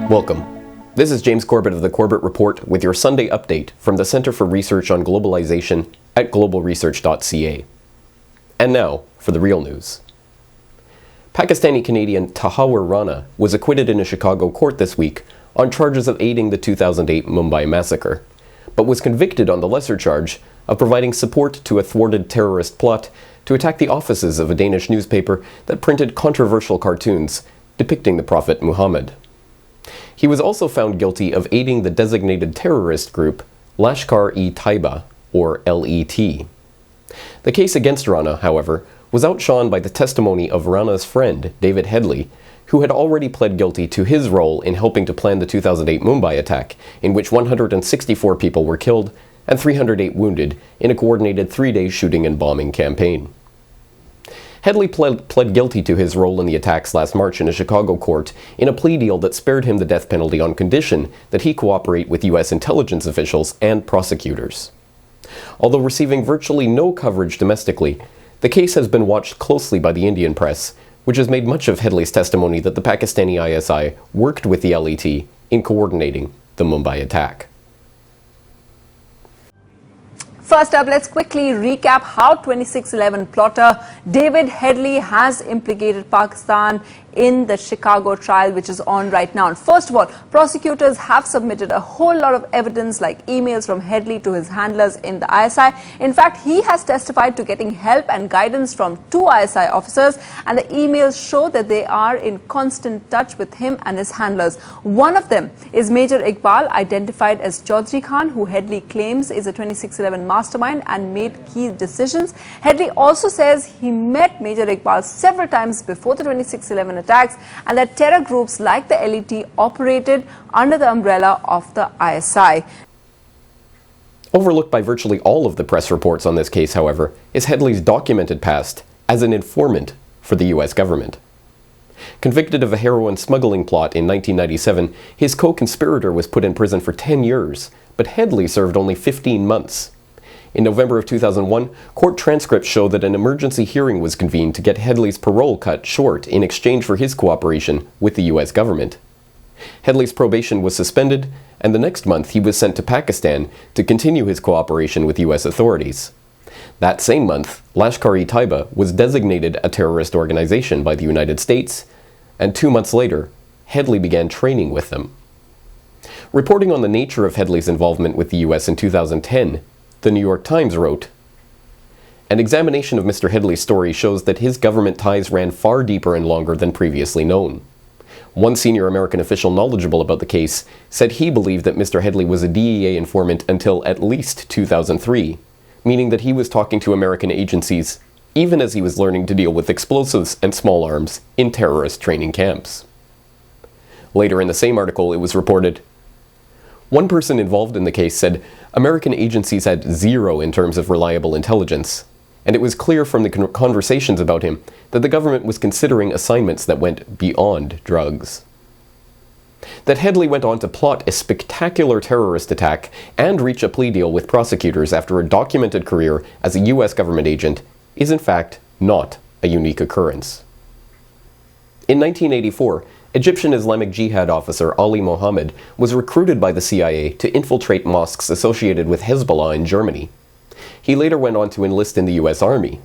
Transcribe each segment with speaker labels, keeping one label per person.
Speaker 1: Welcome. This is James Corbett of the Corbett Report with your Sunday update from the Center for Research on Globalization at globalresearch.ca. And now, for the real news. Pakistani-Canadian Tahawur Rana was acquitted in a Chicago court this week on charges of aiding the 2008 Mumbai massacre, but was convicted on the lesser charge of providing support to a thwarted terrorist plot to attack the offices of a Danish newspaper that printed controversial cartoons depicting the Prophet Muhammad. He was also found guilty of aiding the designated terrorist group Lashkar-e-Taiba, or LET. The case against Rana, however, was outshone by the testimony of Rana's friend, David Headley, who had already pled guilty to his role in helping to plan the 2008 Mumbai attack, in which 164 people were killed and 308 wounded in a coordinated three-day shooting and bombing campaign. Headley pled guilty to his role in the attacks last March in a Chicago court in a plea deal that spared him the death penalty on condition that he cooperate with U.S. intelligence officials and prosecutors. Although receiving virtually no coverage domestically, the case has been watched closely by the Indian press, which has made much of Headley's testimony that the Pakistani ISI worked with the LET in coordinating the Mumbai attack.
Speaker 2: First up, let's quickly recap how 26/11 plotter David Headley has implicated Pakistan in the Chicago trial, which is on right now. And first of all, prosecutors have submitted a whole lot of evidence like emails from Headley to his handlers in the ISI. In fact, he has testified to getting help and guidance from two ISI officers, and the emails show that they are in constant touch with him and his handlers. One of them is Major Iqbal, identified as Chaudhry Khan, who Headley claims is a 26/11 mastermind and made key decisions. Headley also says he met Major Iqbal several times before the 26/11 attacks, and that terror groups like the LET operated under the umbrella of the ISI.
Speaker 1: Overlooked by virtually all of the press reports on this case, however, is Headley's documented past as an informant for the U.S. government. Convicted of a heroin smuggling plot in 1997, his co-conspirator was put in prison for 10 years, but Headley served only 15 months. In November of 2001, court transcripts show that an emergency hearing was convened to get Headley's parole cut short in exchange for his cooperation with the U.S. government. Headley's probation was suspended, and the next month he was sent to Pakistan to continue his cooperation with U.S. authorities. That same month, Lashkar-e-Taiba was designated a terrorist organization by the United States, and 2 months later, Headley began training with them. Reporting on the nature of Headley's involvement with the U.S. in 2010, the New York Times wrote, "An examination of Mr. Headley's story shows that his government ties ran far deeper and longer than previously known. One senior American official knowledgeable about the case said he believed that Mr. Headley was a DEA informant until at least 2003, meaning that he was talking to American agencies even as he was learning to deal with explosives and small arms in terrorist training camps." Later in the same article, it was reported, "One person involved in the case said American agencies had zero in terms of reliable intelligence, and it was clear from the conversations about him that the government was considering assignments that went beyond drugs." That Headley went on to plot a spectacular terrorist attack and reach a plea deal with prosecutors after a documented career as a U.S. government agent is in fact not a unique occurrence. In 1984, Egyptian Islamic Jihad officer Ali Mohammed was recruited by the CIA to infiltrate mosques associated with Hezbollah in Germany. He later went on to enlist in the U.S. Army.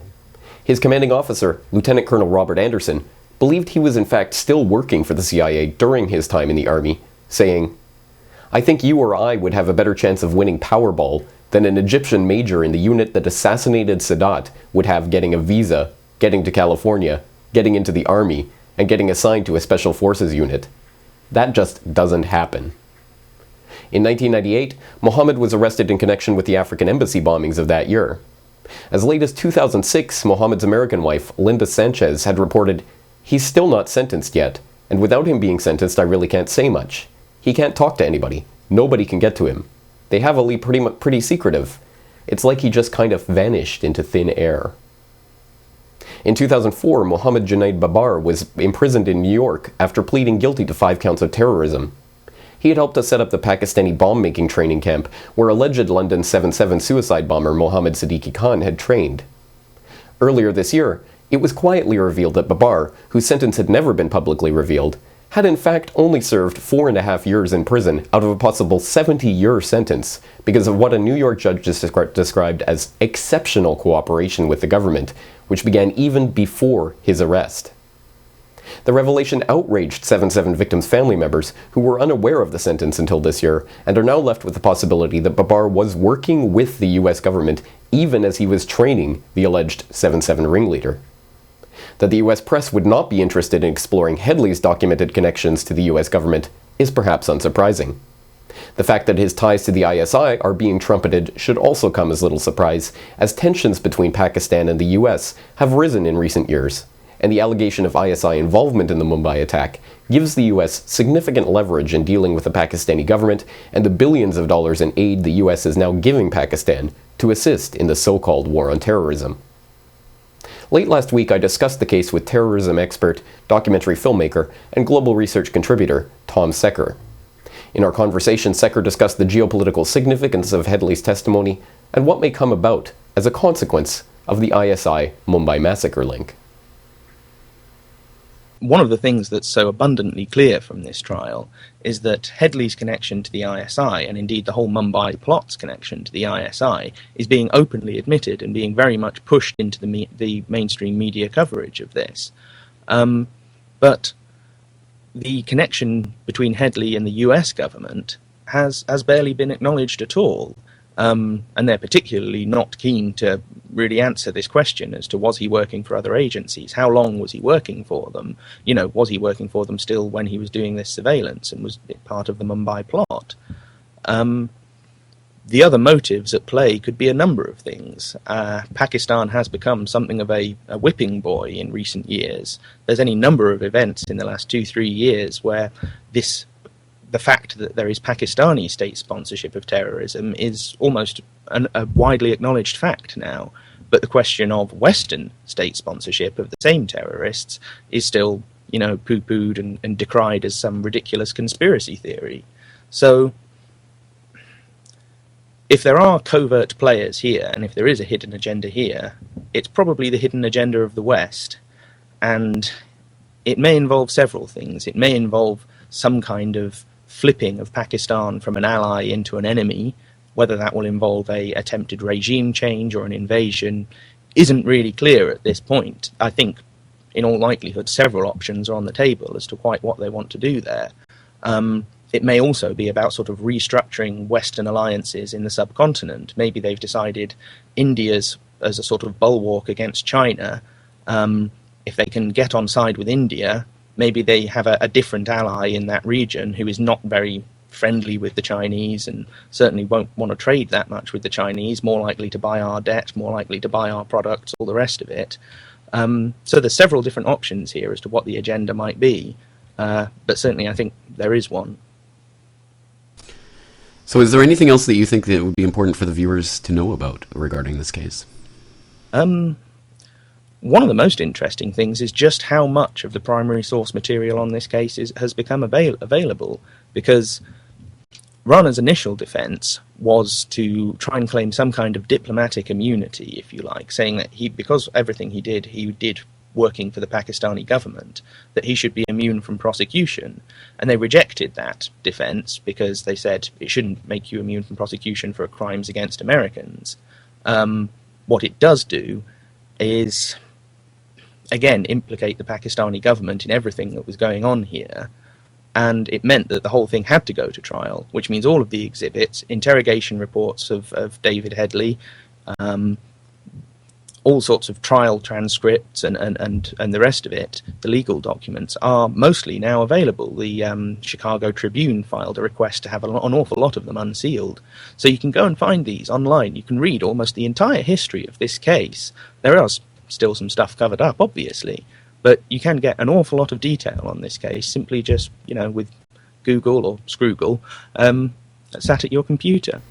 Speaker 1: His commanding officer, Lieutenant Colonel Robert Anderson, believed he was in fact still working for the CIA during his time in the Army, saying, "I think you or I would have a better chance of winning Powerball than an Egyptian major in the unit that assassinated Sadat would have getting a visa, getting to California, getting into the Army, and getting assigned to a Special Forces unit. That just doesn't happen." In 1998, Mohammed was arrested in connection with the African embassy bombings of that year. As late as 2006, Mohammed's American wife, Linda Sanchez, had reported, "He's still not sentenced yet, and without him being sentenced, I really can't say much. He can't talk to anybody. Nobody can get to him. They have Ali pretty secretive. It's like he just kind of vanished into thin air." In 2004, Mohammed Junaid Babar was imprisoned in New York after pleading guilty to 5 counts of terrorism. He had helped to set up the Pakistani bomb-making training camp where alleged London 7/7 suicide bomber Mohammed Siddiqui Khan had trained. Earlier this year, it was quietly revealed that Babar, whose sentence had never been publicly revealed, had in fact only served 4.5 years in prison out of a possible 70-year sentence because of what a New York judge described as exceptional cooperation with the government, which began even before his arrest. The revelation outraged 7/7 victims' family members who were unaware of the sentence until this year and are now left with the possibility that Babar was working with the US government even as he was training the alleged 7/7 ringleader. That the US press would not be interested in exploring Headley's documented connections to the US government is perhaps unsurprising. The fact that his ties to the ISI are being trumpeted should also come as little surprise, as tensions between Pakistan and the US have risen in recent years, and the allegation of ISI involvement in the Mumbai attack gives the US significant leverage in dealing with the Pakistani government and the billions of dollars in aid the US is now giving Pakistan to assist in the so-called war on terrorism. Late last week, I discussed the case with terrorism expert, documentary filmmaker, and global research contributor Tom Secker. In our conversation, Secker discussed the geopolitical significance of Headley's testimony and what may come about as a consequence of the ISI Mumbai massacre link.
Speaker 3: One of the things that's so abundantly clear from this trial is that Headley's connection to the ISI, and indeed the whole Mumbai plot's connection to the ISI, is being openly admitted and being very much pushed into the mainstream media coverage of this. But the connection between Headley and the US government has barely been acknowledged at all. And they're particularly not keen to really answer this question as to was he working for other agencies? How long was he working for them? Was he working for them still when he was doing this surveillance and was it part of the Mumbai plot? The other motives at play could be a number of things. Pakistan has become something of a whipping boy in recent years. There's any number of events in the last 2-3 years where the fact that there is Pakistani state sponsorship of terrorism is almost a widely acknowledged fact now. But the question of Western state sponsorship of the same terrorists is still, poo-pooed and decried as some ridiculous conspiracy theory. So, if there are covert players here, and if there is a hidden agenda here, it's probably the hidden agenda of the West. And it may involve several things. It may involve some kind of flipping of Pakistan from an ally into an enemy. Whether that will involve a attempted regime change or an invasion isn't really clear at this point. I think, in all likelihood, several options are on the table as to quite what they want to do there. It may also be about sort of restructuring Western alliances in the subcontinent. Maybe they've decided India's as a sort of bulwark against China. If they can get on side with India, maybe they have a different ally in that region who is not very friendly with the Chinese and certainly won't want to trade that much with the Chinese, more likely to buy our debt, more likely to buy our products, all the rest of it. So there's several different options here as to what the agenda might be, but certainly I think there is one.
Speaker 4: So is there anything else that you think that would be important for the viewers to know about regarding this case?
Speaker 3: One of the most interesting things is just how much of the primary source material on this case has become available, because Rana's initial defense was to try and claim some kind of diplomatic immunity, if you like, saying that because everything he did working for the Pakistani government, that he should be immune from prosecution. And they rejected that defense because they said it shouldn't make you immune from prosecution for crimes against Americans. What it does do is, again, implicate the Pakistani government in everything that was going on here. And it meant that the whole thing had to go to trial, which means all of the exhibits, interrogation reports of David Headley, all sorts of trial transcripts and the rest of it, the legal documents, are mostly now available. The Chicago Tribune filed a request to have an awful lot of them unsealed. So you can go and find these online. You can read almost the entire history of this case. There are still some stuff covered up, obviously, but you can get an awful lot of detail on this case simply just, with Google or Scroogle sat at your computer.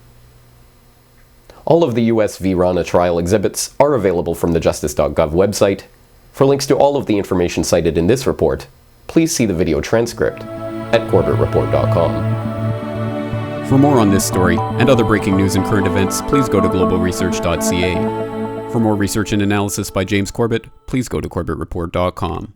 Speaker 1: All of the US v. Rana trial exhibits are available from the Justice.gov website. For links to all of the information cited in this report, please see the video transcript at corbettreport.com.
Speaker 4: For more on this story and other breaking news and current events, please go to globalresearch.ca. For more research and analysis by James Corbett, please go to corbettreport.com.